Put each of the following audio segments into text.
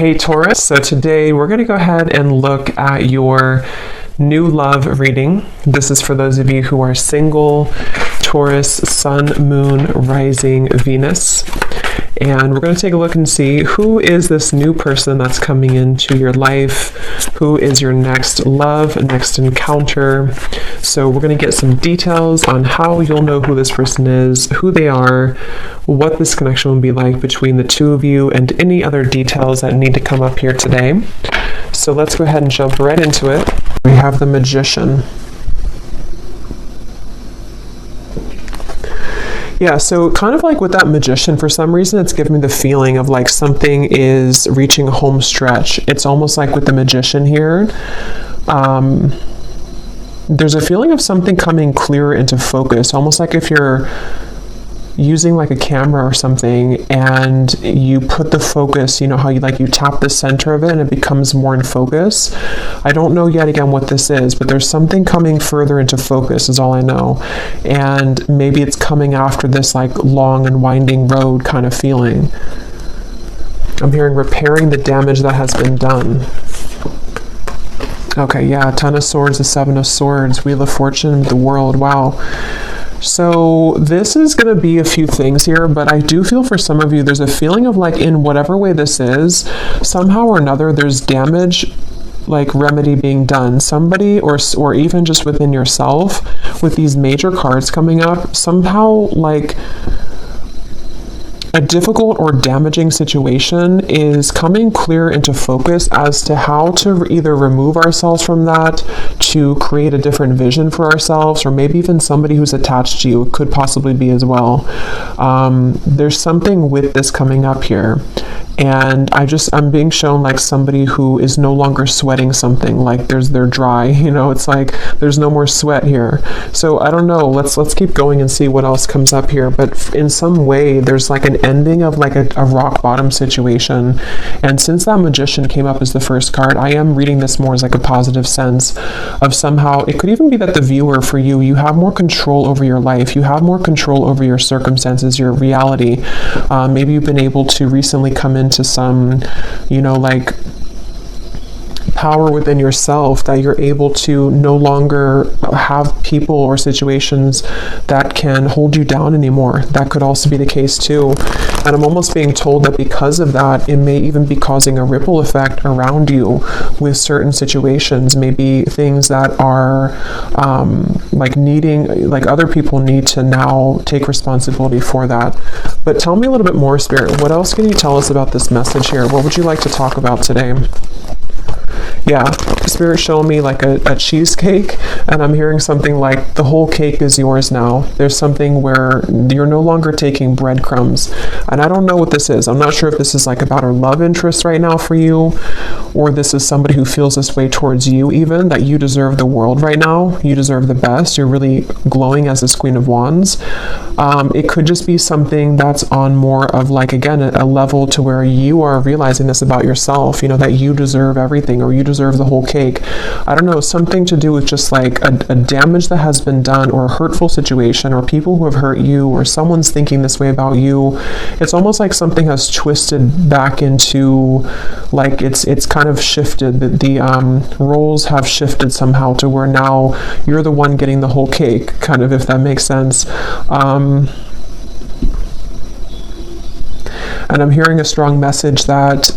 Hey Taurus, so today we're going to go ahead and look at your new love reading. This is for those of you who are single, Taurus, Sun, Moon, Rising, Venus. And we're going to take a look and see who is this new person that's coming into your life, who is your next love, next encounter. So we're going to get some details on how you'll know who this person is, who they are, what this connection will be like between the two of you, and any other details that need to come up here today. So let's go ahead and jump right into it. We have the Magician. Yeah, so kind of like with that Magician, for some reason, it's giving me the feeling of like something is reaching a home stretch. It's almost like with the Magician here, there's a feeling of something coming clearer into focus, almost like if you're using like a camera or something and you put the focus, you know how you tap the center of it and it becomes more in focus. I don't know yet again what this is, but there's something coming further into focus is all I know. And maybe it's coming after this like long and winding road kind of feeling. I'm hearing repairing the damage that has been done. Okay, yeah, Ten of Swords, the Seven of Swords, Wheel of Fortune, the World, wow. So this is going to be a few things here, but I do feel for some of you, there's a feeling of like in whatever way this is, somehow or another, there's damage, like remedy being done. Somebody or even just within yourself with these major cards coming up, somehow like a difficult or damaging situation is coming clear into focus as to how to either remove ourselves from that, to create a different vision for ourselves, or maybe even somebody who's attached to you. It could possibly be as well. There's something with this coming up here. And I'm being shown like somebody who is no longer sweating something, like they're dry, it's like there's no more sweat here. So I don't know, let's keep going and see what else comes up here. But in some way, there's like an ending of like a rock bottom situation. And since that Magician came up as the first card, I am reading this more as like a positive sense of somehow, it could even be that the viewer for you, you have more control over your life. You have more control over your circumstances, your reality. Maybe you've been able to recently come into some, like power within yourself, that you're able to no longer have people or situations that can hold you down anymore. That could also be the case too. And I'm almost being told that because of that, it may even be causing a ripple effect around you with certain situations, maybe things that are like other people need to now take responsibility for that. But tell me a little bit more, Spirit. What else can you tell us about this message here? What would you like to talk about today? Yeah, Spirit showing me like a cheesecake, and I'm hearing something like the whole cake is yours now. There's something where you're no longer taking breadcrumbs. And I don't know what this is. I'm not sure if this is like about her love interest right now for you, or this is somebody who feels this way towards you even, that you deserve the world right now. You deserve the best. You're really glowing as this Queen of Wands. It could just be something that's on more of like, again, a level to where you are realizing this about yourself, that you deserve everything, or you deserve the whole cake. I don't know, something to do with just like a damage that has been done, or a hurtful situation, or people who have hurt you, or someone's thinking this way about you. It's almost like something has twisted back into like it's kind of shifted. The roles have shifted somehow to where now you're the one getting the whole cake, kind of, if that makes sense. And I'm hearing a strong message that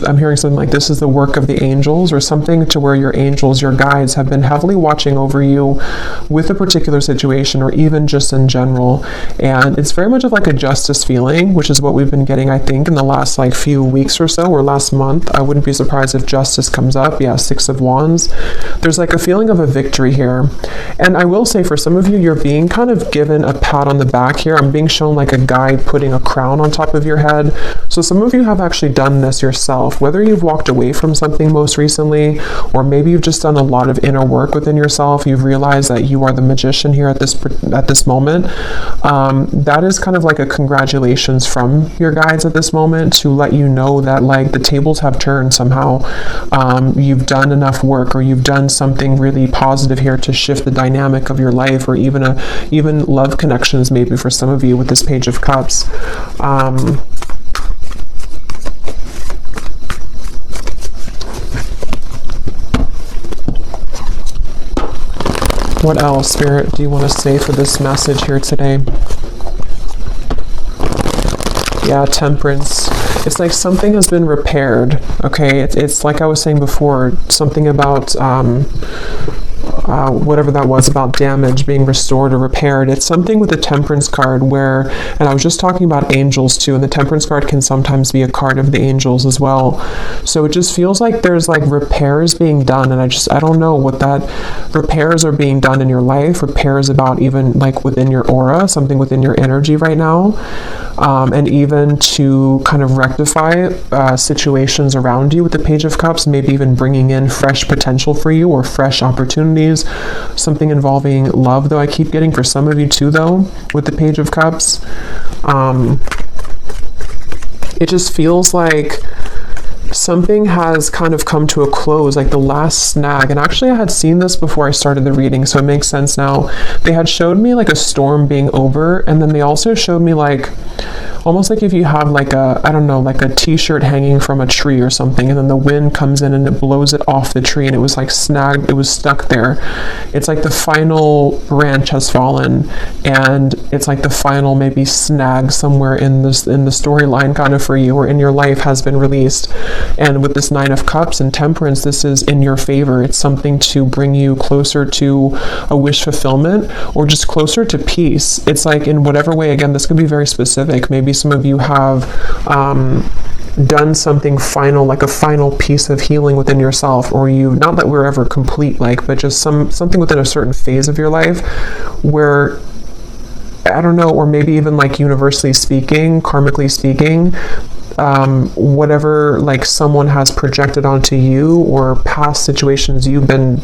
I'm hearing something like this is the work of the angels, or something to where your angels, your guides, have been heavily watching over you with a particular situation, or even just in general. And it's very much of like a justice feeling, which is what we've been getting, I think, in the last like few weeks or so, or last month. I wouldn't be surprised if justice comes up. Yeah, Six of Wands. There's like a feeling of a victory here. And I will say, for some of you, you're being kind of given a pat on the back here. I'm being shown like a guide putting a crown on top of your head. So some of you have actually done this yourself, whether you've walked away from something most recently, or maybe you've just done a lot of inner work within yourself. You've realized that you are the Magician here at this moment. That is kind of like a congratulations from your guides at this moment, to let you know that like the tables have turned somehow. You've done enough work, or you've done something really positive here to shift the dynamic of your life, or even love connections, maybe for some of you with this Page of Cups. What else, Spirit, do you want to say for this message here today? Yeah, Temperance. It's like something has been repaired, okay? It's like I was saying before, something about whatever that was, about damage being restored or repaired. It's something with the Temperance card where, and I was just talking about angels too, and the Temperance card can sometimes be a card of the angels as well. So it just feels like there's like repairs being done, and I don't know what that repairs are being done in your life, repairs about even like within your aura, something within your energy right now, and even to kind of rectify situations around you with the Page of Cups, maybe even bringing in fresh potential for you or fresh opportunities, something involving love, though I keep getting for some of you too, though, with the Page of Cups. It just feels like something has kind of come to a close, like the last snag. And actually I had seen this before I started the reading, so it makes sense now. They had showed me like a storm being over, and then they also showed me like almost like if you have like a, I don't know, like a t-shirt hanging from a tree or something, and then the wind comes in and it blows it off the tree, and it was like snagged, it was stuck there. It's like the final branch has fallen, and it's like the final maybe snag somewhere in the storyline kind of for you or in your life has been released. And with this Nine of Cups and Temperance, this is in your favor. It's something to bring you closer to a wish fulfillment or just closer to peace. It's like in whatever way, again, this could be very specific. Maybe some of you have done something final, like a final piece of healing within yourself, or you, not that we're ever complete, like, but just something within a certain phase of your life where, I don't know, or maybe even like universally speaking, karmically speaking, whatever like someone has projected onto you or past situations you've been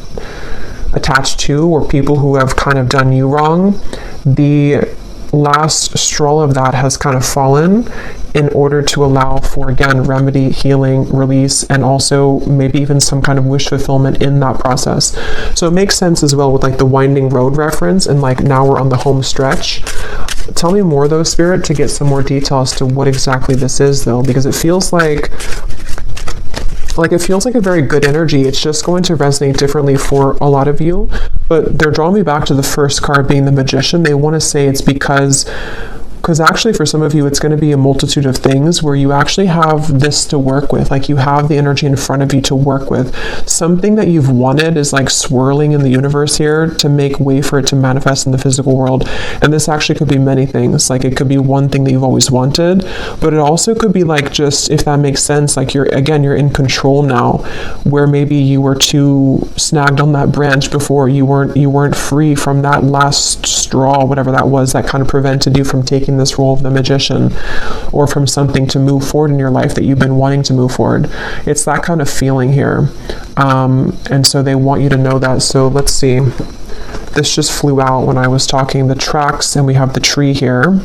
attached to or people who have kind of done you wrong, the last straw of that has kind of fallen in order to allow for, again, remedy, healing, release, and also maybe even some kind of wish fulfillment in that process. So it makes sense as well with like the winding road reference, and like now we're on the home stretch. Tell me more though, Spirit, to get some more detail as to what exactly this is though, because it feels like it feels like a very good energy. It's just going to resonate differently for a lot of you, but they're drawing me back to the first card being the Magician. They want to say it's because actually for some of you it's going to be a multitude of things where you actually have this to work with, like you have the energy in front of you to work with. Something that you've wanted is like swirling in the universe here to make way for it to manifest in the physical world. And this actually could be many things. Like it could be one thing that you've always wanted, but it also could be like, just if that makes sense, like you're in control now, where maybe you were too snagged on that branch before, you weren't free from that last straw, whatever that was, that kind of prevented you from taking this role of the Magician, or from something to move forward in your life that you've been wanting to move forward. It's that kind of feeling here, and so they want you to know that. So let's see, this just flew out when I was talking, the tracks, and we have the tree here.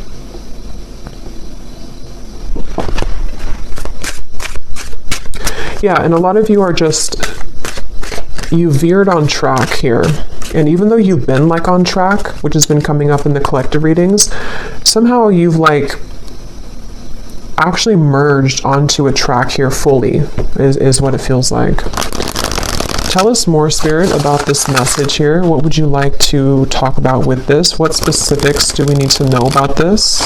Yeah, and a lot of you are just, you veered on track here. And even though you've been like on track, which has been coming up in the collective readings, somehow you've like actually merged onto a track here fully, is what it feels like. Tell us more, Spirit, about this message here. What would you like to talk about with this? What specifics do we need to know about this?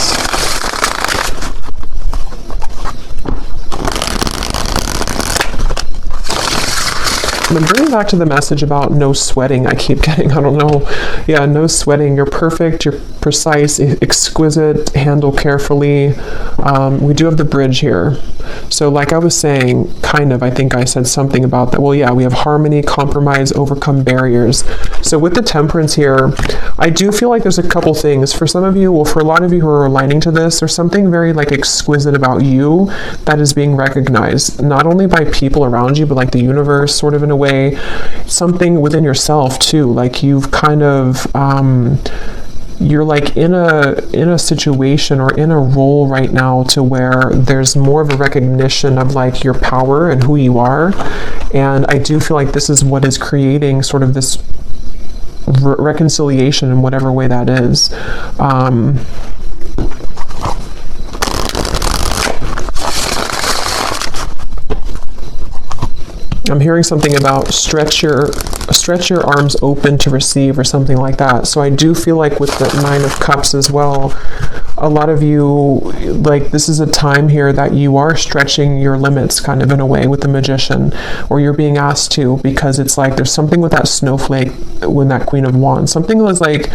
I'm bringing back to the message about no sweating. I keep getting, I don't know. Yeah, no sweating. You're perfect. You're precise, exquisite, handle carefully. We do have the bridge here. So like I was saying, kind of, I think I said something about that. Well, yeah, we have harmony, compromise, overcome barriers. So with the Temperance here, I do feel like there's a couple things. For some of you, well, for a lot of you who are aligning to this, there's something very like exquisite about you that is being recognized, not only by people around you, but like the universe, sort of in a way, something within yourself too. Like you've kind of, you're like in a situation or in a role right now to where there's more of a recognition of like your power and who you are. And I do feel like this is what is creating sort of this reconciliation in whatever way that is. I'm hearing something about stretch your arms open to receive or something like that. So I do feel like with the 9 of Cups as well, a lot of you, like, this is a time here that you are stretching your limits kind of in a way with the Magician, or you're being asked to, because it's like there's something with that snowflake when that Queen of Wands, something was like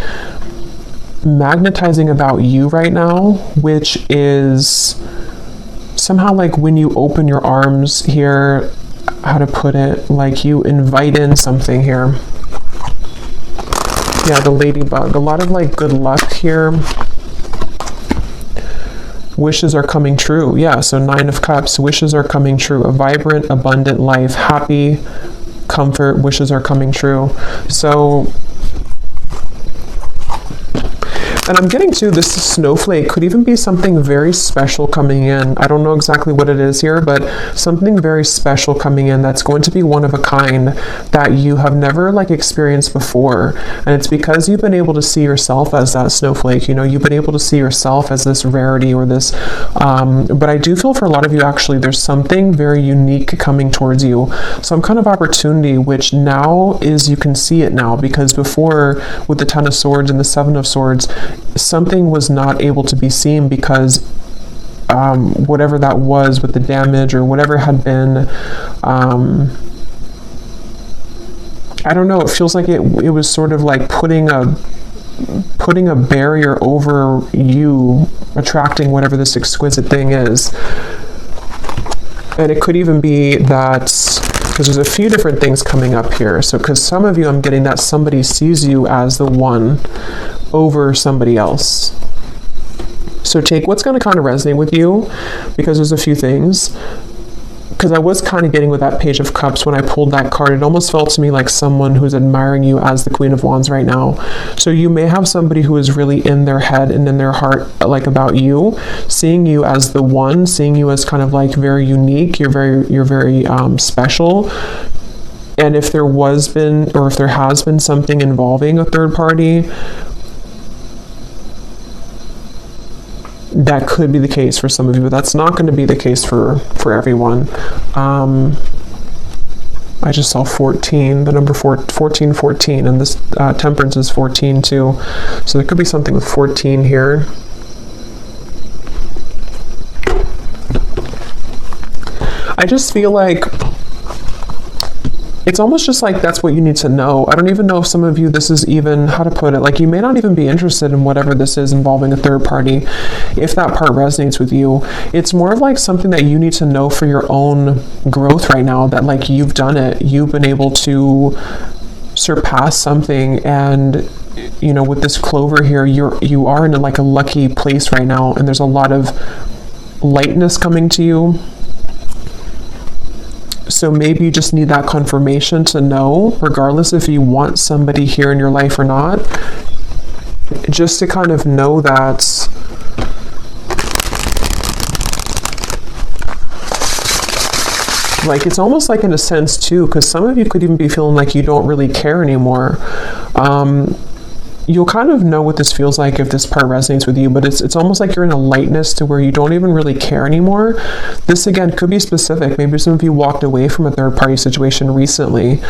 magnetizing about you right now, which is somehow like when you open your arms here, how to put it, like you invite in something here. Yeah, the ladybug, a lot of like good luck here. Wishes are coming true. Yeah, so 9 of Cups, wishes are coming true. A vibrant, abundant life, happy, comfort, wishes are coming true. So, and I'm getting to this snowflake could even be something very special coming in. I don't know exactly what it is here, but something very special coming in that's going to be one of a kind that you have never like experienced before. And it's because you've been able to see yourself as that snowflake. You know, you've been able to see yourself as this rarity or this, but I do feel for a lot of you actually there's something very unique coming towards you. Some kind of opportunity, which now is, you can see it now, because before with the 10 of Swords and the 7 of Swords, something was not able to be seen because whatever that was with the damage or whatever had been, I don't know, it feels like it was sort of like putting a barrier over you attracting whatever this exquisite thing is. And it could even be that, because there's a few different things coming up here. So because some of you, I'm getting that somebody sees you as the one over somebody else. So take what's going to kind of resonate with you, because there's a few things. Because I was kind of getting with that Page of Cups when I pulled that card, it almost felt to me like someone who's admiring you as the Queen of Wands right now. So you may have somebody who is really in their head and in their heart, like about you, seeing you as the one, seeing you as kind of like very unique. You're very special. And if there was been, or if there has been something involving a third party, that could be the case for some of you, but that's not going to be the case for everyone. I just saw 14, the number 14, and this Temperance is 14 too. So there could be something with 14 here. I just feel like it's almost just like that's what you need to know. I don't even know if some of you, this is even, how to put it, like you may not even be interested in whatever this is involving a third party. If that part resonates with you, it's more of like something that you need to know for your own growth right now, that like you've done it, you've been able to surpass something. And you know, with this clover here, you are in like a lucky place right now, and there's a lot of lightness coming to you. So maybe you just need that confirmation to know, regardless if you want somebody here in your life or not, just to kind of know that like it's almost like in a sense too, because some of you could even be feeling like you don't really care anymore. You'll kind of know what this feels like if this part resonates with you, but it's almost like you're in a lightness to where you don't even really care anymore. This again could be specific. Maybe some of you walked away from a third party situation recently,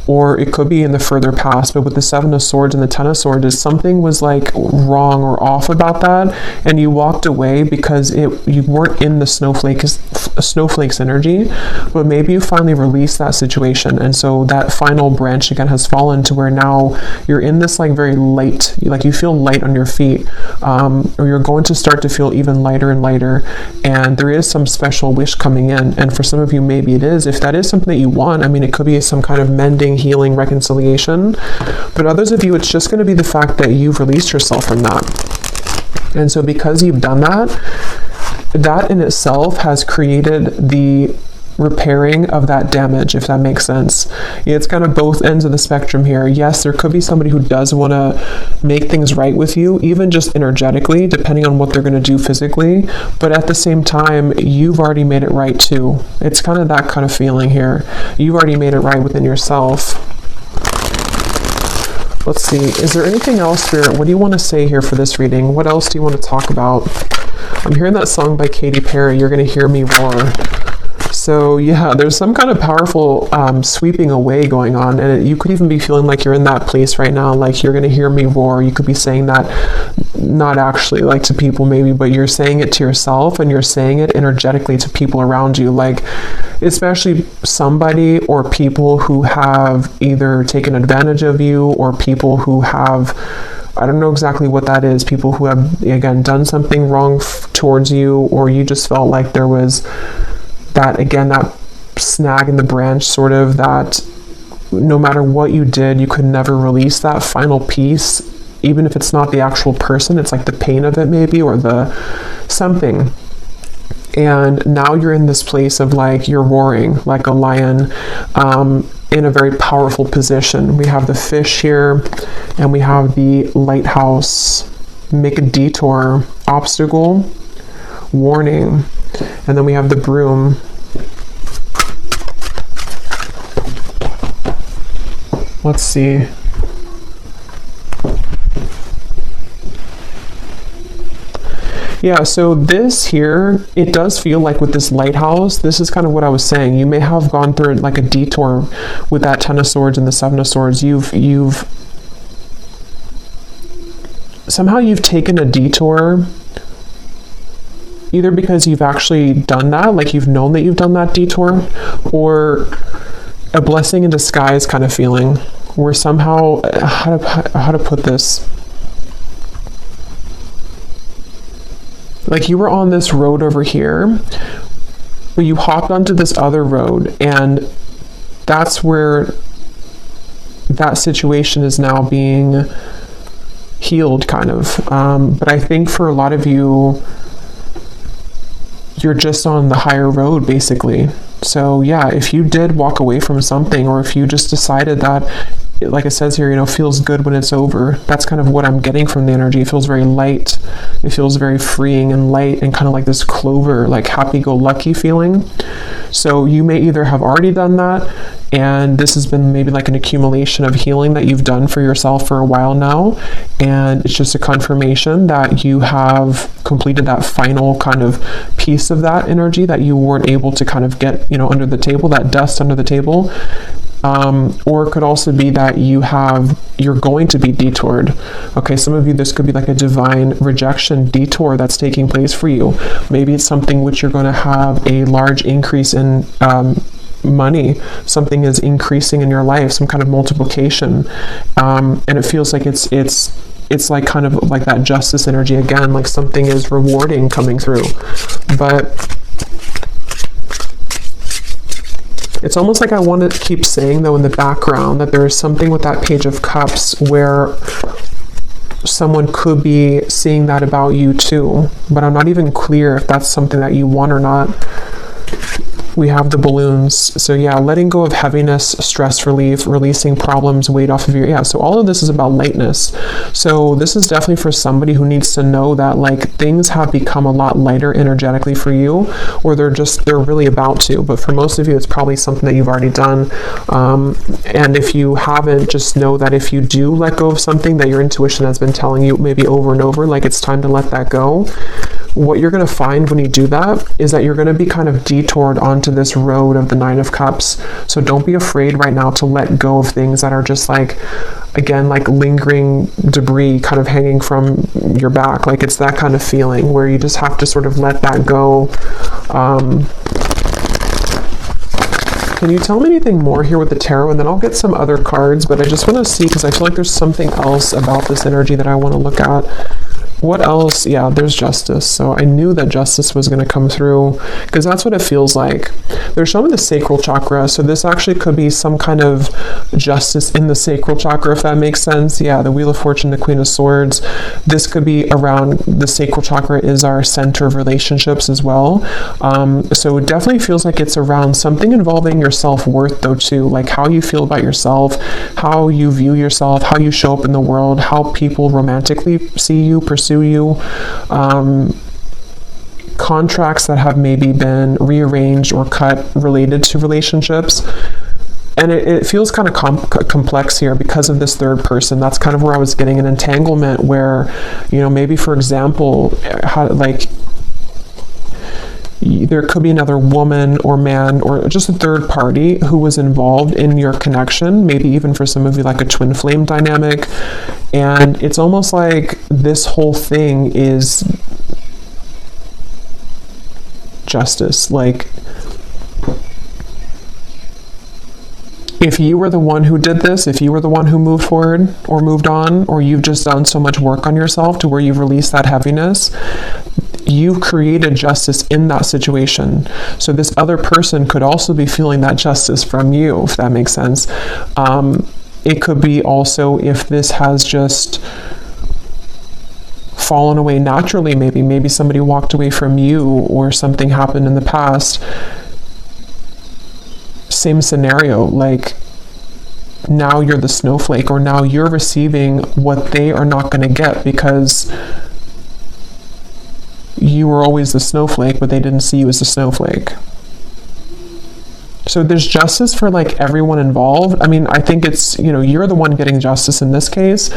or it could be in the further past, but with the 7 of Swords and the 10 of Swords, something was like wrong or off about that, and you walked away because you weren't in the snowflake's energy, but maybe you finally released that situation, and so that final branch again has fallen to where now you're in this like very light, like you feel light on your feet, or you're going to start to feel even lighter and lighter, and there is some special wish coming in. And for some of you, maybe it is, if that is something that you want, I mean, it could be some kind of mending, healing, reconciliation, but others of you, it's just going to be the fact that you've released yourself from that. And so because you've done that, that in itself has created the repairing of that damage, if that makes sense. It's kind of both ends of the spectrum here. Yes, there could be somebody who does want to make things right with you, even just energetically, depending on what they're going to do physically, but at the same time, you've already made it right too. It's kind of that kind of feeling here. You've already made it right within yourself. Let's see, is there anything else, Spirit? What do you want to say here for this reading? What else do you want to talk about? I'm hearing that song by Katy Perry, You're Gonna Hear Me Roar. So yeah, there's some kind of powerful sweeping away going on, and you could even be feeling like you're in that place right now, like you're gonna hear me roar. You could be saying that, not actually like to people maybe, but you're saying it to yourself, and you're saying it energetically to people around you, like especially somebody or people who have either taken advantage of you, or people who have, I don't know exactly what that is, people who have, again, done something wrong towards you, or you just felt like there was that, again, that snag in the branch, sort of, that no matter what you did, you could never release that final piece, even if it's not the actual person, it's like the pain of it maybe, or the something. And now you're in this place of like, you're roaring like a lion, in a very powerful position. We have the fish here, and we have the lighthouse, make a detour, obstacle, warning, and then we have the broom. Let's see. Yeah, so this here, it does feel like with this lighthouse, this is kind of what I was saying. You may have gone through like a detour with that Ten of Swords and the Seven of Swords. Somehow you've taken a detour, either because you've actually done that, like you've known that you've done that detour, or a blessing in disguise kind of feeling, where somehow, how to put this, like you were on this road over here, but you hopped onto this other road, and that's where that situation is now being healed, kind of. But I think for a lot of you, you're just on the higher road, basically. So yeah, if you did walk away from something, or if you just decided that, like it says here, feels good when it's over. That's kind of what I'm getting from the energy. It feels very light. It feels very freeing and light, and kind of like this clover, like happy-go-lucky feeling. So you may either have already done that, and this has been maybe like an accumulation of healing that you've done for yourself for a while now, and it's just a confirmation that you have completed that final kind of piece of that energy that you weren't able to kind of get, under the table, that dust under the table. Or it could also be that you're going to be detoured. Okay, some of you, this could be like a divine rejection detour that's taking place for you. Maybe it's something which you're going to have a large increase in money. Something is increasing in your life, some kind of multiplication, and it feels like it's like kind of like that justice energy again, like something is rewarding coming through. But it's almost like I want to keep saying, though, in the background, that there is something with that Page of Cups where someone could be seeing that about you too, but I'm not even clear if that's something that you want or not. We have the balloons. So yeah, letting go of heaviness, stress relief, releasing problems, weight off of so all of this is about lightness. So this is definitely for somebody who needs to know that like things have become a lot lighter energetically for you, or they're really about to. But for most of you, it's probably something that you've already done. And if you haven't, just know that if you do let go of something that your intuition has been telling you maybe over and over, like it's time to let that go, what you're going to find when you do that is that you're going to be kind of detoured onto this road of the Nine of Cups. So don't be afraid right now to let go of things that are just like, again, like lingering debris kind of hanging from your back. Like it's that kind of feeling where you just have to sort of let that go. Can you tell me anything more here with the tarot? And then I'll get some other cards, but I just want to see, because I feel like there's something else about this energy that I want to look at. What else? Yeah, there's justice. So I knew that justice was going to come through, because that's what it feels like. They're showing the sacral chakra. So this actually could be some kind of justice in the sacral chakra, if that makes sense. Yeah, the Wheel of Fortune, the Queen of Swords. This could be around the sacral chakra is our center of relationships as well. So it definitely feels like it's around something involving your self-worth though too, like how you feel about yourself, how you view yourself, how you show up in the world, how people romantically see you, pursue you, contracts that have maybe been rearranged or cut related to relationships. And it feels kind of complex here because of this third person. That's kind of where I was getting an entanglement where, maybe for example, there could be another woman or man or just a third party who was involved in your connection, maybe even for some of you like a twin flame dynamic. And it's almost like this whole thing is justice. Like, if you were the one who did this, if you were the one who moved forward or moved on, or you've just done so much work on yourself to where you've released that heaviness, you've created justice in that situation. So this other person could also be feeling that justice from you, if that makes sense. It could be also if this has just fallen away naturally, maybe somebody walked away from you or something happened in the past. Same scenario, like now you're the snowflake, or now you're receiving what they are not going to get because you were always the snowflake, but they didn't see you as a snowflake. So there's justice for like everyone involved. I mean, I think it's, you're the one getting justice in this case.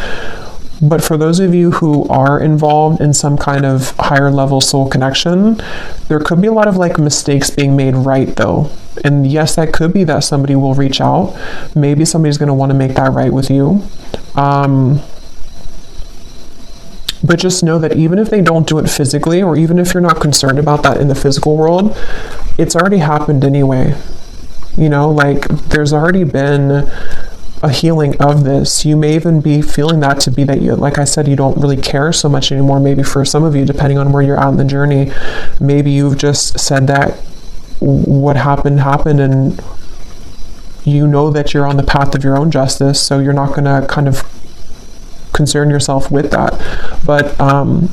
But for those of you who are involved in some kind of higher level soul connection, there could be a lot of like mistakes being made right though. And yes, that could be that somebody will reach out. Maybe somebody's going to want to make that right with you. But just know that even if they don't do it physically, or even if you're not concerned about that in the physical world, it's already happened anyway. Like there's already been a healing of this. You may even be feeling that to be that you, like I said, you don't really care so much anymore. Maybe for some of you, depending on where you're at in the journey, maybe you've just said that what happened, and you know that you're on the path of your own justice, so you're not going to kind of concern yourself with that. But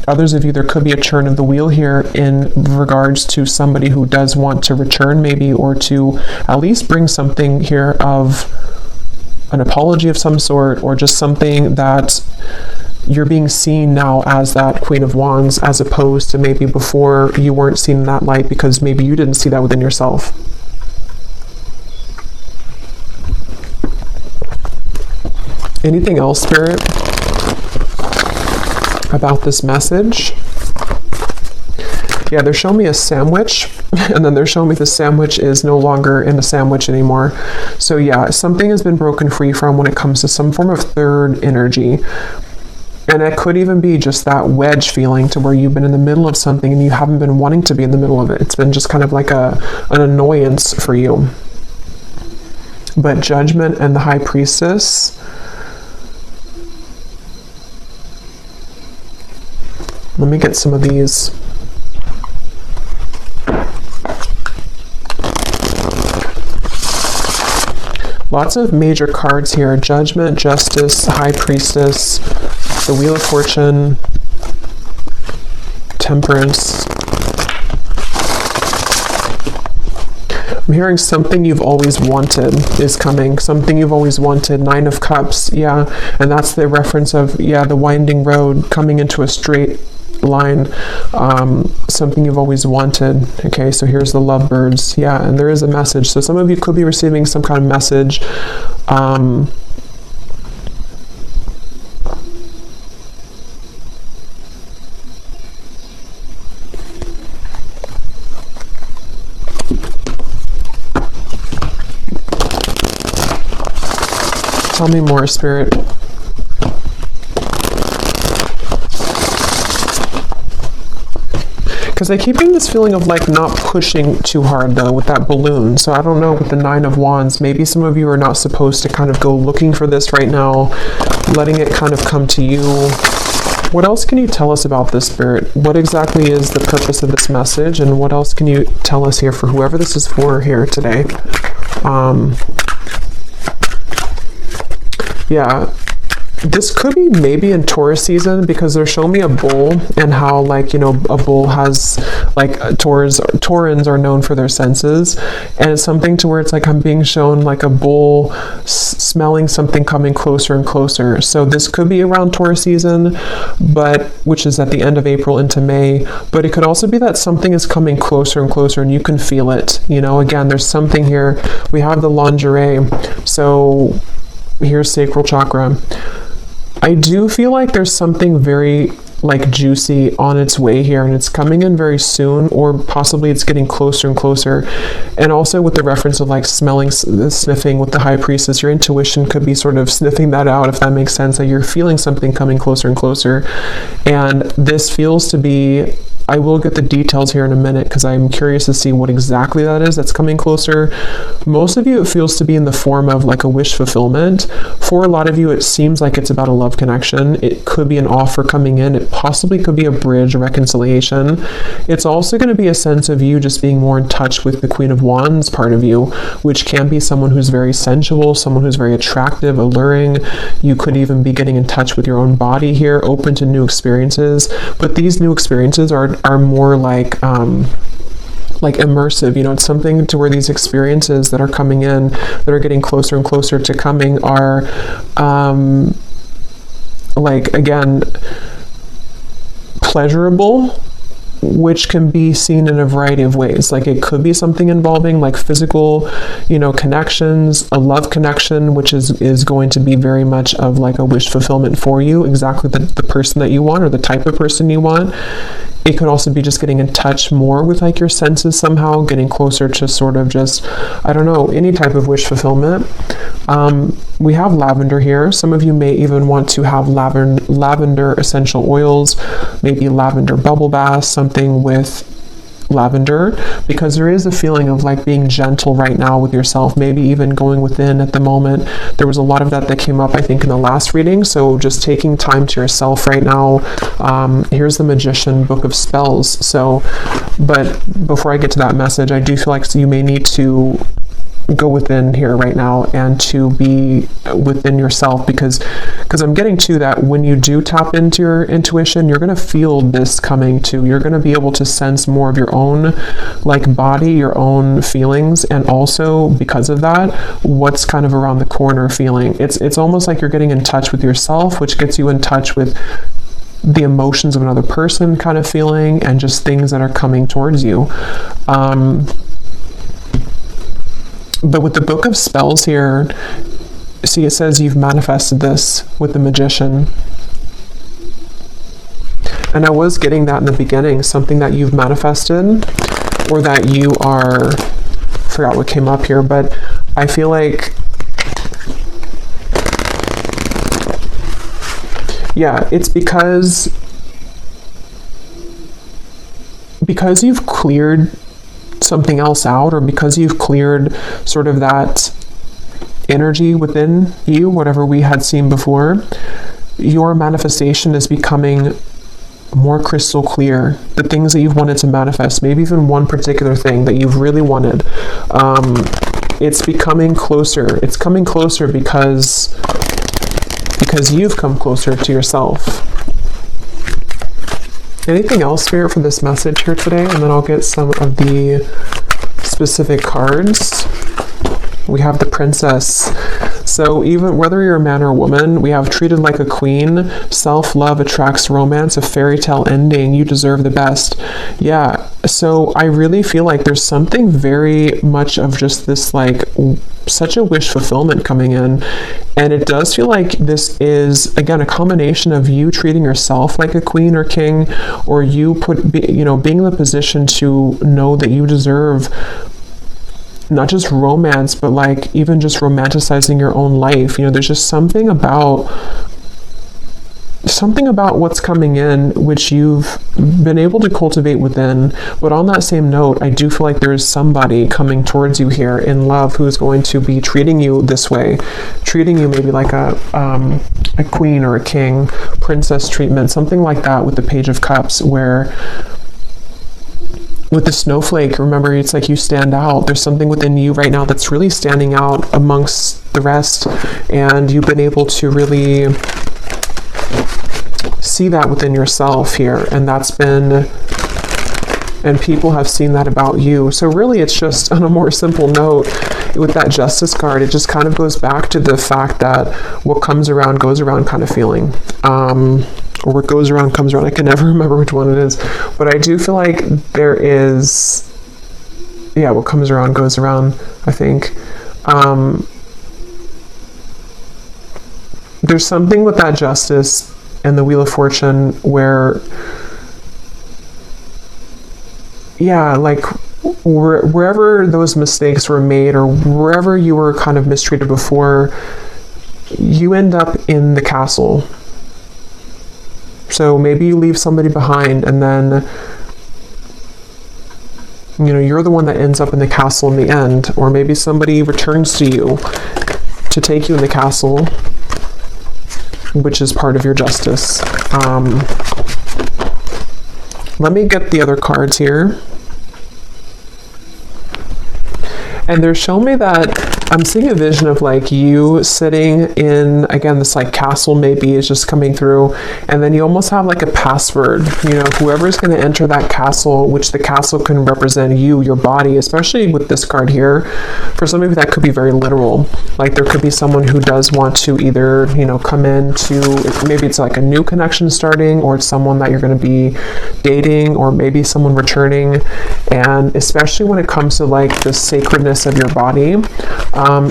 others of you, there could be a churn of the wheel here in regards to somebody who does want to return maybe, or to at least bring something here of an apology of some sort, or just something that you're being seen now as that Queen of Wands, as opposed to maybe before you weren't seen in that light because maybe you didn't see that within yourself. Anything else, Spirit, about this message? Yeah, they're showing me a sandwich, and then they're showing me the sandwich is no longer in the sandwich anymore. So yeah, something has been broken free from when it comes to some form of third energy. And it could even be just that wedge feeling to where you've been in the middle of something and you haven't been wanting to be in the middle of it. It's been just kind of like an annoyance for you. But Judgment and the High Priestess, let me get some of these. Lots of major cards here. Judgment, Justice, High Priestess, the Wheel of Fortune, Temperance. I'm hearing something you've always wanted is coming. Something you've always wanted. Nine of Cups. Yeah. And that's the reference of, the winding road coming into a straight line. Something you've always wanted. Okay, so here's the lovebirds. Yeah, and there is a message. So some of you could be receiving some kind of message. Tell me more, Spirit. Because I keep getting this feeling of like not pushing too hard though with that balloon. So I don't know, with the Nine of Wands, maybe some of you are not supposed to kind of go looking for this right now, letting it kind of come to you. What else can you tell us about this, Spirit? What exactly is the purpose of this message, and what else can you tell us here for whoever this is for here today? Yeah, this could be maybe in Taurus season, because they're showing me a bull, and how, like, a bull has, like, Taurans are known for their senses, and it's something to where it's like I'm being shown like a bull smelling something coming closer and closer. So this could be around Taurus season, which is at the end of April into May, but it could also be that something is coming closer and closer and you can feel it. Again, there's something here. We have the lingerie, so here's sacral chakra. I do feel like there's something very like juicy on its way here, and it's coming in very soon, or possibly it's getting closer and closer. And also with the reference of like smelling, sniffing with the High Priestess, your intuition could be sort of sniffing that out, if that makes sense, that you're feeling something coming closer and closer. And this feels to be, I will get the details here in a minute because I'm curious to see what exactly that is that's coming closer. Most of you, it feels to be in the form of like a wish fulfillment. For a lot of you, it seems like it's about a love connection. It could be an offer coming in. It possibly could be a bridge, a reconciliation. It's also going to be a sense of you just being more in touch with the Queen of Wands part of you, which can be someone who's very sensual, someone who's very attractive, alluring. You could even be getting in touch with your own body here, open to new experiences. But these new experiences are more like immersive, you know. It's something to where these experiences that are coming in, that are getting closer and closer to coming, are like, again, pleasurable, which can be seen in a variety of ways. Like it could be something involving like physical, you know, connections, a love connection, which is going to be very much of like a wish fulfillment for you, exactly the person that you want, or the type of person you want. It could also be just getting in touch more with like your senses somehow, getting closer to sort of just, I don't know, any type of wish fulfillment. We have lavender here. Some of you may even want to have lavender essential oils, maybe lavender bubble bath, something with lavender, because there is a feeling of like being gentle right now with yourself, maybe even going within at the moment. There was a lot of that came up, I think, in the last reading. So just taking time to yourself right now. Here's the Magician, Book of Spells. So, but before I get to that message, I do feel like you may need to go within here right now and to be within yourself, because I'm getting to that when you do tap into your intuition, you're going to feel this coming too. You're going to be able to sense more of your own like body, your own feelings, and also because of that, what's kind of around the corner feeling. It's almost like you're getting in touch with yourself, which gets you in touch with the emotions of another person kind of feeling, and just things that are coming towards you. But with the Book of Spells here, see, it says you've manifested this with the Magician. And I was getting that in the beginning, something that you've manifested, or that you are, I forgot what came up here, but I feel like, yeah, it's because you've cleared something else out, or because you've cleared sort of that energy within you, whatever we had seen before, your manifestation is becoming more crystal clear. The things that you've wanted to manifest, maybe even one particular thing that you've really wanted, it's becoming closer. It's coming closer because you've come closer to yourself. Anything else, Spirit, for this message here today? And then I'll get some of the specific cards. We have the Princess. So even whether you're a man or a woman, we have treated like a queen. Self-love attracts romance, a fairy tale ending. You deserve the best. Yeah. So I really feel like there's something very much of just this, like, such a wish fulfillment coming in. And it does feel like this is, again, a combination of you treating yourself like a queen or king, or you being in the position to know that you deserve not just romance, but like even just romanticizing your own life. You know, there's just something about what's coming in, which you've been able to cultivate within. But on that same note, I do feel like there is somebody coming towards you here in love who is going to be treating you this way, treating you maybe like a queen or a king, princess treatment, something like that, with the Page of Cups, where with the snowflake, remember, it's like you stand out. There's something within you right now that's really standing out amongst the rest, and you've been able to really see that within yourself here, and people have seen that about you. So really, it's just on a more simple note, with that Justice card, it just kind of goes back to the fact that what comes around goes around kind of feeling. Or what goes around comes around. I can never remember which one it is. But I do feel like there is, what comes around goes around, I think. There's something with that Justice and the Wheel of Fortune, where, yeah, like wherever those mistakes were made or wherever you were kind of mistreated before, you end up in the castle. So maybe you leave somebody behind, and then, you know, you're the one that ends up in the castle in the end. Or maybe somebody returns to you to take you in the castle, which is part of your justice. Let me get the other cards here. And they're showing me that I'm seeing a vision of like you sitting in, again, this like castle maybe is just coming through, and then you almost have like a password, you know, whoever's going to enter that castle, which the castle can represent you, your body, especially with this card here. For some of you, that could be very literal. Like there could be someone who does want to either, you know, come into, maybe it's like a new connection starting, or it's someone that you're going to be dating, or maybe someone returning. And especially when it comes to like the sacredness of your body,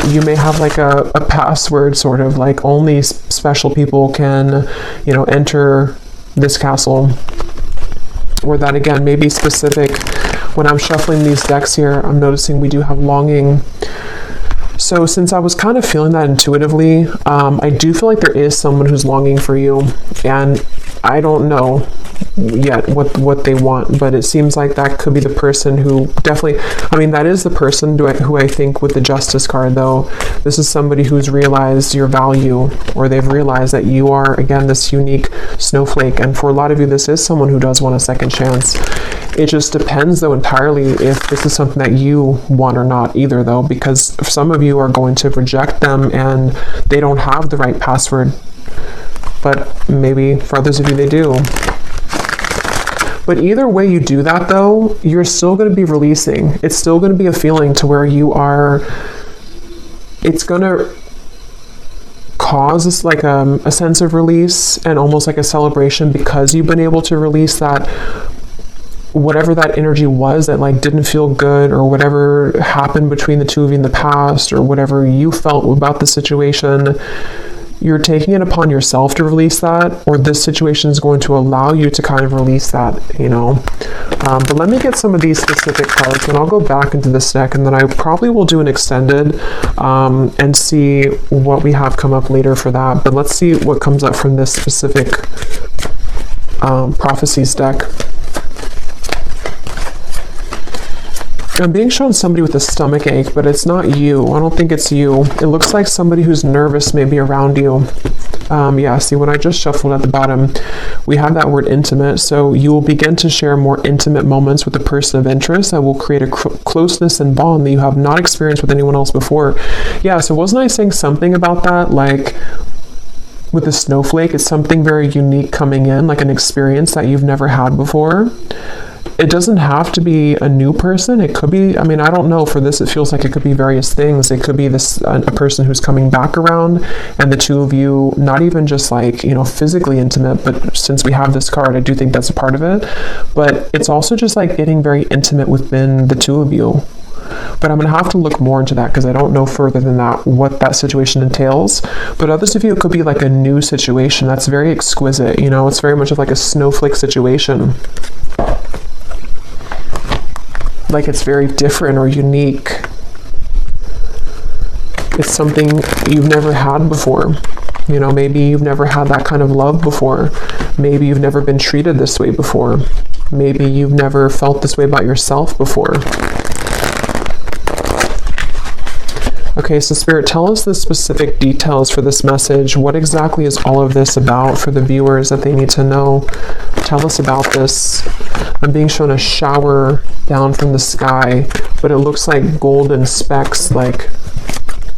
you may have like a password, sort of like only special people can, you know, enter this castle. Or that, again, may be specific. When I'm shuffling these decks here, I'm noticing we do have longing. So since I was kind of feeling that intuitively, I do feel like there is someone who's longing for you, and I don't know yet what they want, but it seems like that could be the person who definitely, I mean, that is the person who I think with the Justice card, though. This is somebody who's realized your value, or they've realized that you are, again, this unique snowflake. And for a lot of you, this is someone who does want a second chance. It just depends, though, entirely if this is something that you want or not either, though, because some of you are going to reject them and they don't have the right password. But maybe for others of you, they do. But either way you do that, though, you're still going to be releasing. It's still going to be a feeling to where you are, it's going to cause like a sense of release and almost like a celebration, because you've been able to release that, whatever that energy was that like didn't feel good, or whatever happened between the two of you in the past, or whatever you felt about the situation. You're taking it upon yourself to release that, or this situation is going to allow you to kind of release that, you know. But let me get some of these specific cards, and I'll go back into this deck, and then I probably will do an extended and see what we have come up later for that. But let's see what comes up from this specific prophecies deck. I'm being shown somebody with a stomach ache, but it's not you. I don't think it's you. It looks like somebody who's nervous maybe around you. Yeah, see, when I just shuffled at the bottom, we have that word intimate. So you will begin to share more intimate moments with a person of interest that will create a closeness and bond that you have not experienced with anyone else before. Yeah, so wasn't I saying something about that? Like, with the snowflake, it's something very unique coming in, like an experience that you've never had before. It doesn't have to be a new person. It could be, I mean, I don't know, for this it feels like it could be various things. It could be this a person who's coming back around, and the two of you, not even just like, you know, physically intimate, but since we have this card, I do think that's a part of it. But it's also just like getting very intimate within the two of you. But I'm going to have to look more into that, because I don't know further than that what that situation entails. But others of you, it could be like a new situation that's very exquisite, you know, it's very much of like a snowflake situation. Like it's very different or unique. It's something you've never had before. You know, maybe you've never had that kind of love before. Maybe you've never been treated this way before. Maybe you've never felt this way about yourself before. Okay, so Spirit, tell us the specific details for this message. What exactly is all of this about for the viewers that they need to know? Tell us about this. I'm being shown a shower down from the sky, but it looks like golden specks, like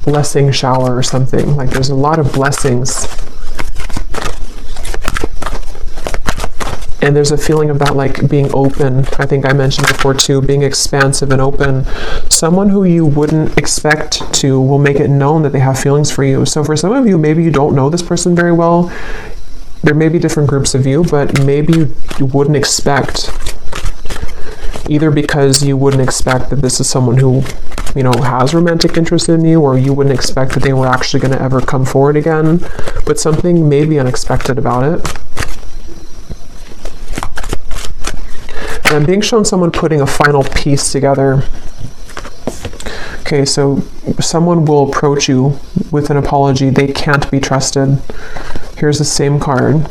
blessing shower or something. Like there's a lot of blessings. And there's a feeling of that like being open. I think I mentioned before too, being expansive and open. Someone who you wouldn't expect to will make it known that they have feelings for you. So for some of you, maybe you don't know this person very well. There may be different groups of you, but maybe you wouldn't expect, either because you wouldn't expect that this is someone who, you know, has romantic interest in you, or you wouldn't expect that they were actually going to ever come forward again, but something may be unexpected about it. And I'm being shown someone putting a final piece together. Okay, so someone will approach you with an apology. They can't be trusted. Here's the same card.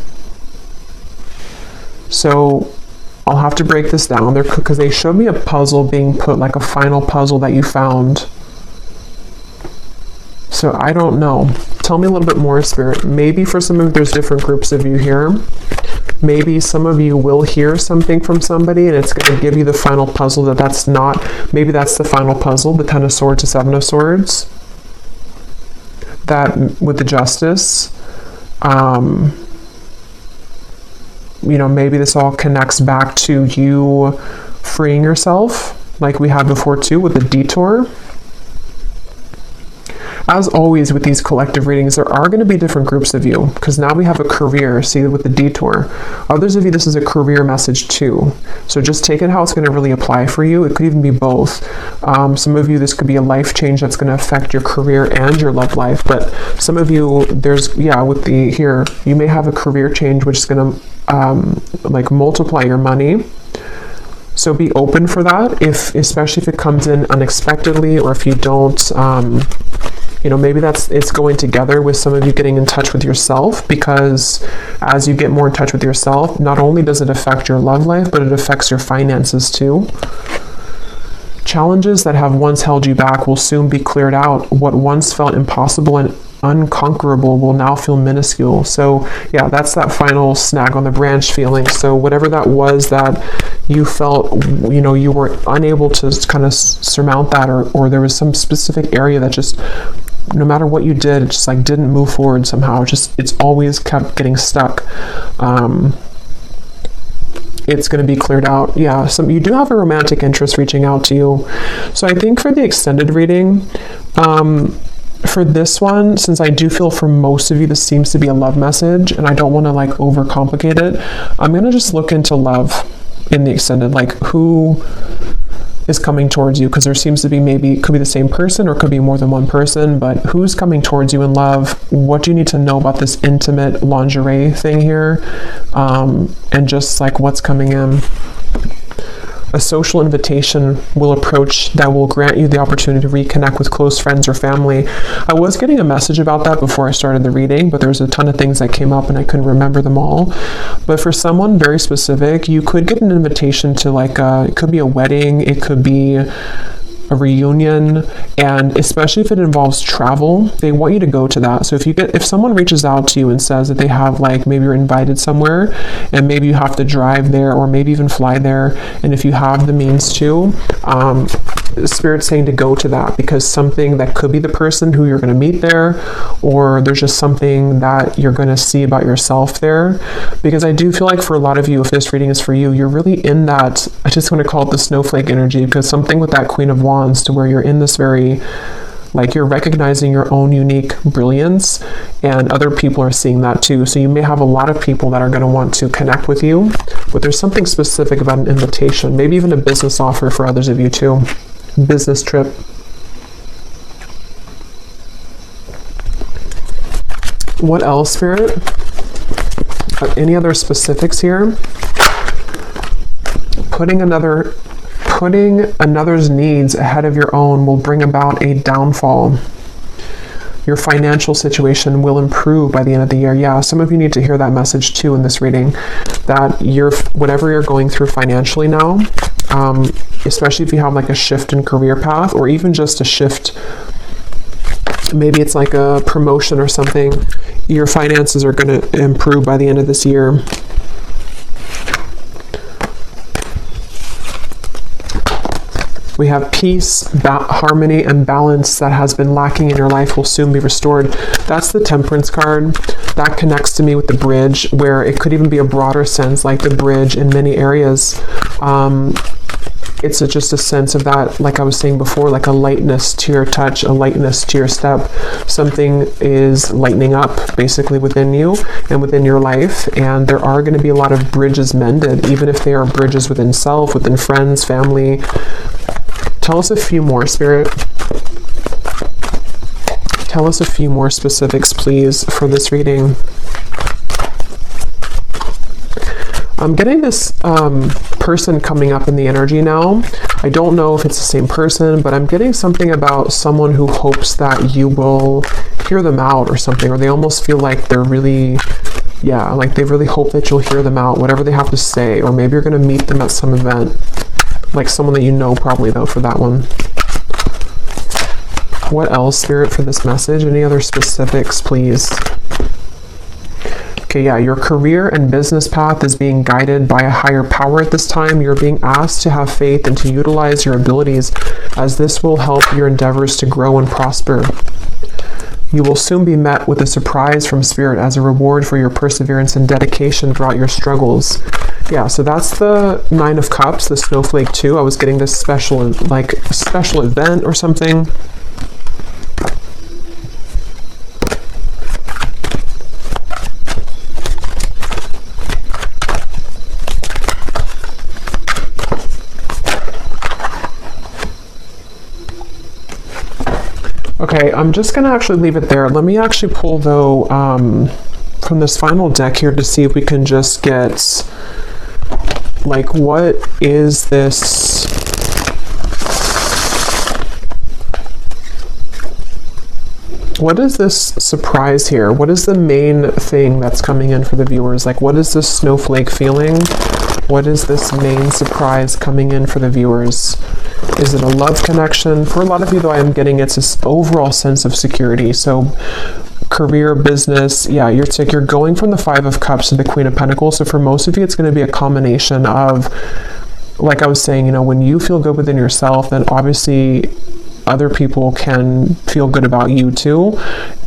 So I'll have to break this down there because they showed me a puzzle being put, like a final puzzle that you found. So I don't know. Tell me a little bit more, Spirit. Maybe for some of you, there's different groups of you here. Maybe some of you will hear something from somebody and it's going to give you the final puzzle that's not, maybe that's the final puzzle, the Ten of Swords to Seven of Swords. That with the Justice, you know, maybe this all connects back to you freeing yourself, like we had before too with the Detour. As always with these collective readings, there are going to be different groups of you, because now we have a career, see, with the Detour. Others of you, this is a career message too. So just take it how it's going to really apply for you. It could even be both. Some of you, this could be a life change that's going to affect your career and your love life. But some of you, there's, yeah, with the here, you may have a career change which is going to like multiply your money. So be open for that, especially if it comes in unexpectedly, or if you don't, you know, maybe it's going together with some of you getting in touch with yourself, because as you get more in touch with yourself, not only does it affect your love life, but it affects your finances too. Challenges that have once held you back will soon be cleared out. What once felt impossible and unconquerable will now feel minuscule. So yeah, that's that final snag on the branch feeling. So whatever that was that you felt, you know, you were unable to kind of surmount that, or there was some specific area that just, no matter what you did, it just like didn't move forward somehow. It's always kept getting stuck. It's going to be cleared out. Yeah, you do have a romantic interest reaching out to you. So I think for the extended reading, for this one, since I do feel for most of you this seems to be a love message, and I don't want to like overcomplicate it, I'm going to just look into love in the extended, like who is coming towards you, because there seems to be, maybe it could be the same person or it could be more than one person, but who's coming towards you in love? What do you need to know about this intimate lingerie thing here? And just like what's coming in. A social invitation will approach that will grant you the opportunity to reconnect with close friends or family. I was getting a message about that before I started the reading, but there's a ton of things that came up and I couldn't remember them all. But for someone very specific, you could get an invitation to like it could be a wedding, it could be a reunion, and especially if it involves travel, they want you to go to that. So if someone reaches out to you and says that they have, like, maybe you're invited somewhere and maybe you have to drive there or maybe even fly there, and if you have the means to, Spirit's saying to go to that, because something that could be the person who you're going to meet there, or there's just something that you're going to see about yourself there. Because I do feel like for a lot of you, if this reading is for you, you're really in that, I just want to call it the snowflake energy, because something with that Queen of Wands, to where you're in this very, like, you're recognizing your own unique brilliance, and other people are seeing that too. So you may have a lot of people that are going to want to connect with you, but there's something specific about an invitation, maybe even a business offer for others of you too. Business trip. What else, Spirit? Any other specifics here? Putting another's needs ahead of your own will bring about a downfall. Your financial situation will improve by the end of the year. Yeah, some of you need to hear that message too in this reading, that whatever you're going through financially now, especially if you have like a shift in career path, or even just a shift, maybe it's like a promotion or something, your finances are going to improve by the end of this year. We have peace, harmony, and balance that has been lacking in your life will soon be restored. That's the Temperance card. That connects to me with the bridge, where it could even be a broader sense, like the bridge in many areas. it's just a sense of that, like I was saying before, like a lightness to your touch, a lightness to your step. Something is lightening up basically within you and within your life, and there are going to be a lot of bridges mended, even if they are bridges within self, within friends, family. Tell us a few more, Spirit. Tell us a few more specifics, please, for this reading. I'm getting this person coming up in the energy now. I don't know if it's the same person, but I'm getting something about someone who hopes that you will hear them out or something, or they almost feel like they're really, yeah, like they really hope that you'll hear them out, whatever they have to say, or maybe you're going to meet them at some event, like someone that you know probably, though, for that one. What else, Spirit, for this message? Any other specifics, please? Okay, yeah, your career and business path is being guided by a higher power at this time. You're being asked to have faith and to utilize your abilities, as this will help your endeavors to grow and prosper. You will soon be met with a surprise from Spirit as a reward for your perseverance and dedication throughout your struggles. Yeah, so that's the Nine of Cups, the Snowflake 2. I was getting this special event or something. Okay, I'm just going to actually leave it there. Let me actually pull, though, from this final deck here to see if we can just get, like, what is this? What is this surprise here? What is the main thing that's coming in for the viewers? Like, what is this snowflake feeling? What is this main surprise coming in for the viewers? Is it a love connection? For a lot of you, though, I am getting it's this overall sense of security. So career, business, yeah, you're going from the Five of Cups to the Queen of Pentacles. So for most of you, it's going to be a combination of, like I was saying, you know, when you feel good within yourself, then obviously other people can feel good about you too.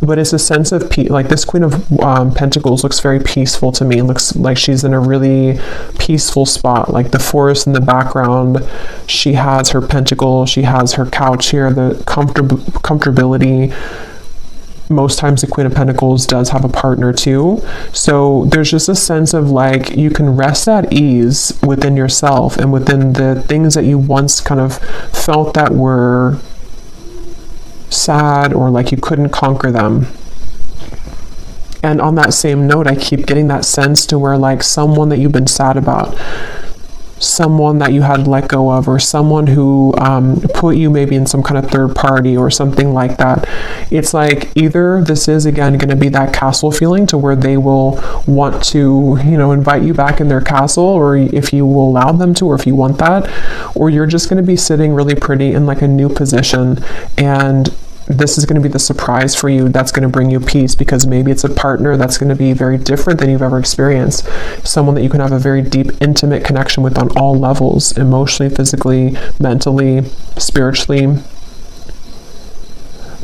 But it's a sense of peace. Like this Queen of Pentacles looks very peaceful to me. It looks like she's in a really peaceful spot, like the forest in the background. She has her pentacle, she has her couch here, the comfortability. Most times the Queen of Pentacles does have a partner too. So there's just a sense of like you can rest at ease within yourself and within the things that you once kind of felt that were sad or like you couldn't conquer them. And on that same note, I keep getting that sense to where like someone that you've been sad about, someone that you had let go of, or someone who put you maybe in some kind of third party or something like that. It's like either this is again going to be that castle feeling to where they will want to, you know, invite you back in their castle, or if you will allow them to, or if you want that, or you're just going to be sitting really pretty in like a new position, and this is going to be the surprise for you that's going to bring you peace, because maybe it's a partner that's going to be very different than you've ever experienced. Someone that you can have a very deep, intimate connection with on all levels, emotionally, physically, mentally, spiritually.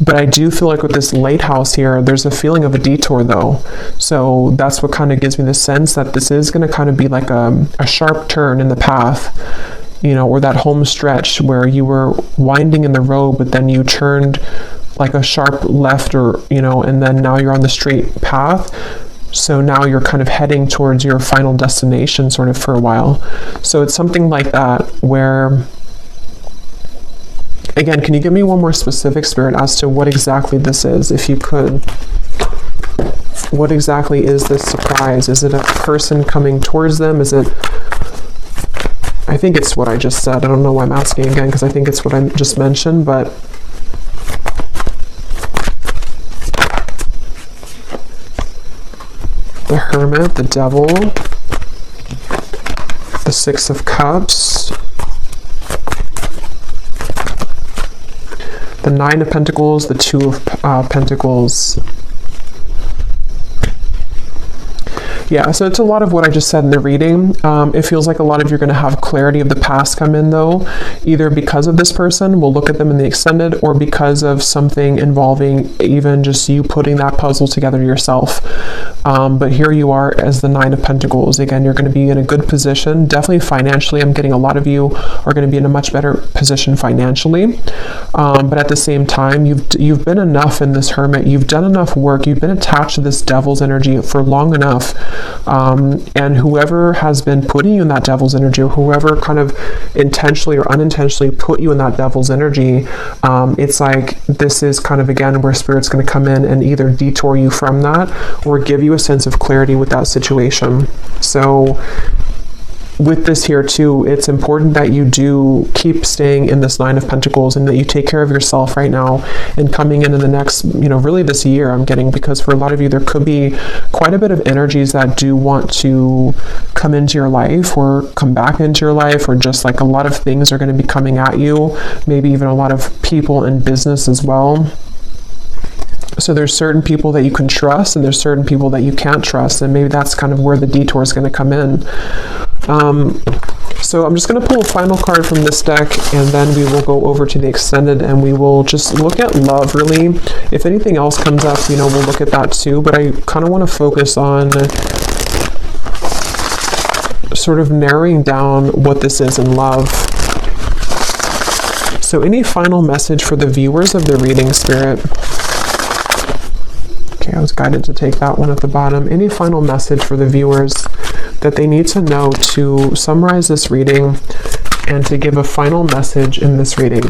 But I do feel like with this lighthouse here, there's a feeling of a detour though. So that's what kind of gives me the sense that this is going to kind of be like a sharp turn in the path, you know, or that home stretch where you were winding in the road, but then you turned like a sharp left, or, you know, and then now you're on the straight path. So now you're kind of heading towards your final destination sort of for a while. So it's something like that where, again, can you give me one more specific, Spirit, as to what exactly this is, if you could? What exactly is this surprise? Is it a person coming towards them? Is it, I think it's what I just said. I don't know why I'm asking again, because I think it's what I just mentioned, but the Hermit, the Devil, the Six of Cups, the Nine of Pentacles, the Two of Pentacles. Yeah, so it's a lot of what I just said in the reading. It feels like a lot of you're going to have clarity of the past come in though, either because of this person, we'll look at them in the extended, or because of something involving even just you putting that puzzle together yourself. But here you are as the Nine of Pentacles. Again, you're going to be in a good position. Definitely financially, I'm getting a lot of you are going to be in a much better position financially. But at the same time, you've been enough in this Hermit. You've done enough work. You've been attached to this Devil's energy for long enough. And whoever has been putting you in that Devil's energy, or whoever kind of intentionally or unintentionally put you in that Devil's energy, it's like this is kind of, again, where Spirit's going to come in and either detour you from that or give you a sense of clarity with that situation. So with this here too, it's important that you do keep staying in this Nine of Pentacles and that you take care of yourself right now and coming in the next, really this year I'm getting, because for a lot of you, there could be quite a bit of energies that do want to come into your life or come back into your life, or just like a lot of things are going to be coming at you, maybe even a lot of people in business as well. So there's certain people that you can trust and there's certain people that you can't trust, and maybe that's kind of where the detour is going to come in. So I'm just going to pull a final card from this deck, and then we will go over to the extended and we will just look at love, really. If anything else comes up, we'll look at that too, but I kind of want to focus on sort of narrowing down what this is in love. So any final message for the viewers of the reading, Spirit? Okay, I was guided to take that one at the bottom. Any final message for the viewers that they need to know to summarize this reading and to give a final message in this reading?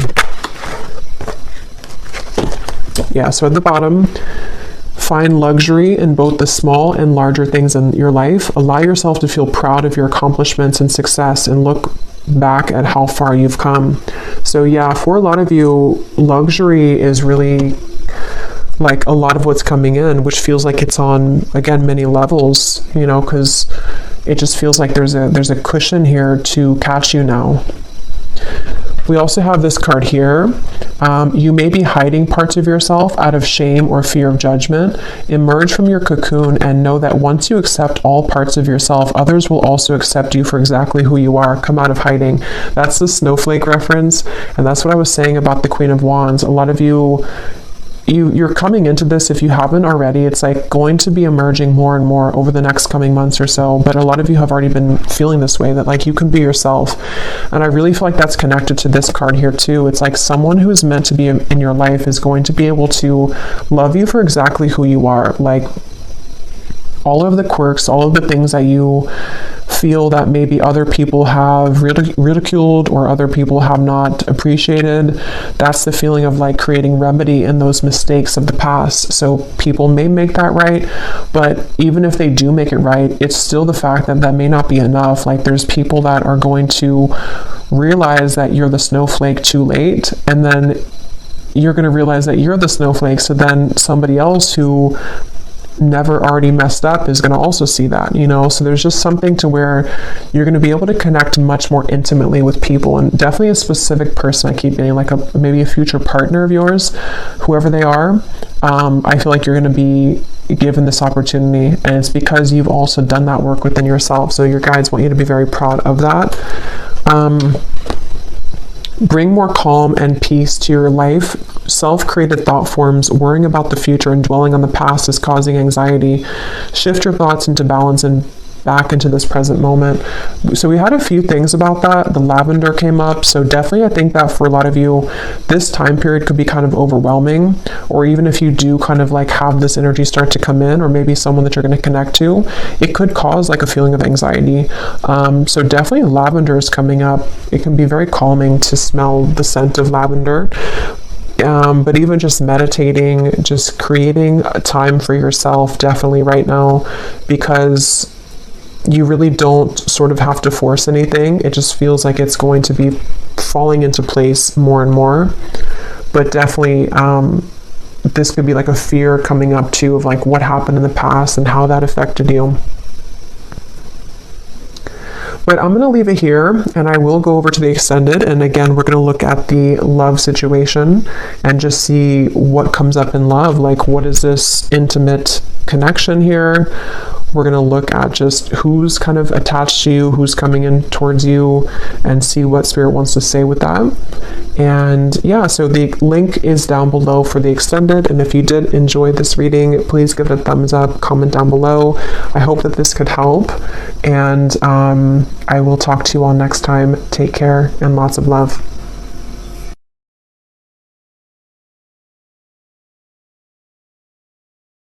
Yeah, so at the bottom, find luxury in both the small and larger things in your life. Allow yourself to feel proud of your accomplishments and success and look back at how far you've come. So yeah, for a lot of you, luxury is really like a lot of what's coming in, which feels like it's on, again, many levels, because it just feels like there's a cushion here to catch you now. We also have this card here. You may be hiding parts of yourself out of shame or fear of judgment. Emerge from your cocoon and know that once you accept all parts of yourself, others will also accept you for exactly who you are. Come out of hiding. That's the snowflake reference, and that's what I was saying about the Queen of Wands. A lot of you're coming into this, if you haven't already, it's like going to be emerging more and more over the next coming months or so. But a lot of you have already been feeling this way, that like you can be yourself. And I really feel like that's connected to this card here too. It's like someone who is meant to be in your life is going to be able to love you for exactly who you are. Like all of the quirks, all of the things that you feel that maybe other people have ridiculed or other people have not appreciated. That's the feeling of like creating remedy in those mistakes of the past. So people may make that right, but even if they do make it right, it's still the fact that that may not be enough. Like there's people that are going to realize that you're the snowflake too late, and then you're going to realize that you're the snowflake, so then somebody else who never already messed up is going to also see that, so there's just something to where you're going to be able to connect much more intimately with people, and definitely a specific person. I keep getting like maybe a future partner of yours, whoever they are. I feel like you're going to be given this opportunity, and it's because you've also done that work within yourself. So your guides want you to be very proud of that. Bring more calm and peace to your life. Self-created thought forms, worrying about the future and dwelling on the past is causing anxiety. Shift your thoughts into balance and back into this present moment. So we had a few things about that. The lavender came up. So definitely I think that for a lot of you, this time period could be kind of overwhelming, or even if you do kind of like have this energy start to come in, or maybe someone that you're going to connect to, it could cause like a feeling of anxiety. So definitely lavender is coming up. It can be very calming to smell the scent of lavender. But even just meditating, just creating a time for yourself definitely right now, because you really don't sort of have to force anything. It just feels like it's going to be falling into place more and more. But definitely this could be like a fear coming up too of like what happened in the past and how that affected you. But I'm going to leave it here, and I will go over to the extended, and again we're going to look at the love situation and just see what comes up in love. Like, what is this intimate connection here? we're going to look at just who's kind of attached to you, who's coming in towards you, and see what Spirit wants to say with that. And yeah, so the link is down below for the extended. And if you did enjoy this reading, please give it a thumbs up, comment down below. I hope that this could help. And I will talk to you all next time. Take care and lots of love.